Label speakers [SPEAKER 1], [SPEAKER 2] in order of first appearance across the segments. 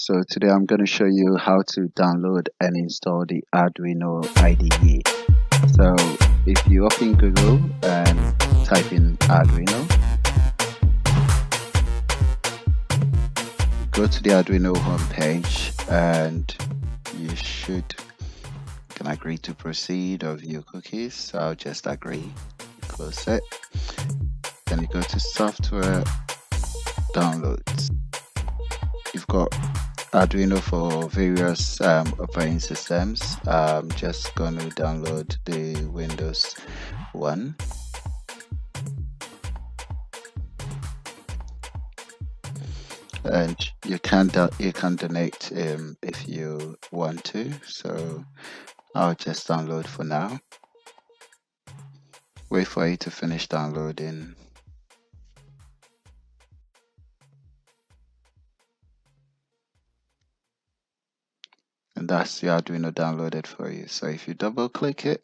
[SPEAKER 1] So today I'm going to show you how to download and install the Arduino IDE. So if you open Google and type in Arduino, go to the Arduino homepage and you can agree to proceed or view cookies. So I'll just agree, close it. Then you go to software, downloads. You've got Arduino for various operating systems. I'm just going to download the Windows one. And you can donate if you want to. So I'll just download for now. Wait for it to finish downloading. And that's the Arduino downloaded for you. So if you double click it,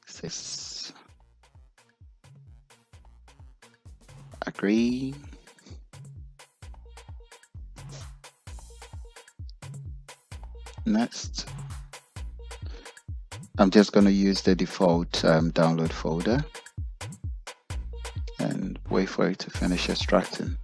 [SPEAKER 1] says agree. Next, I'm just going to use the default download folder and wait for it to finish extracting.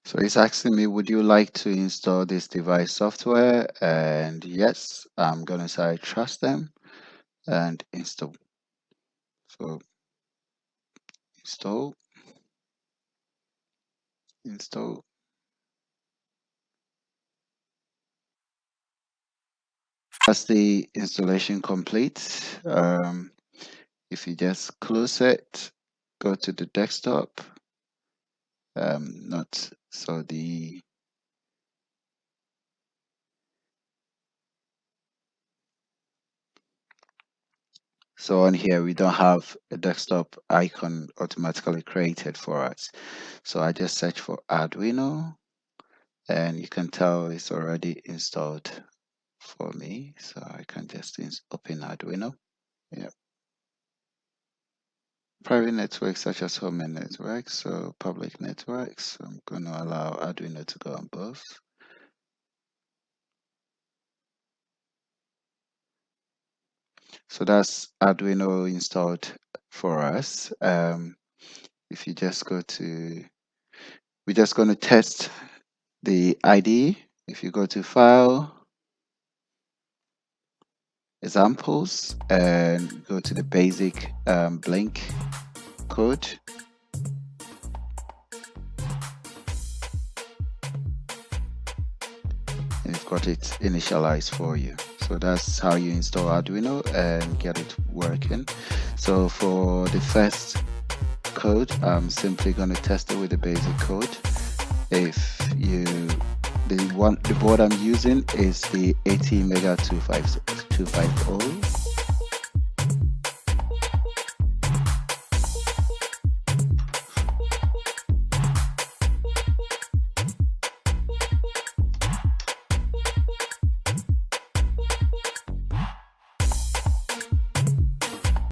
[SPEAKER 1] So it's asking me, would you like to install this device software? And yes, I'm going to say I trust them and install. So install. That's the installation complete. If you just close it, go to the desktop. So on here, we don't have a desktop icon automatically created for us. So I just search for Arduino and you can tell it's already installed for me. So I can just open Arduino. Yeah. Private networks such as home networks, so public networks. I'm going to allow Arduino to go on both. So that's Arduino installed for us. If you just go to, we're just going to test the IDE. If you go to File, Examples, and go to the basic Blink code. And you've got it initialized for you. So that's how you install Arduino and get it working. So for the first code, I'm simply going to test it with the basic code. If the board I'm using is the ATmega 250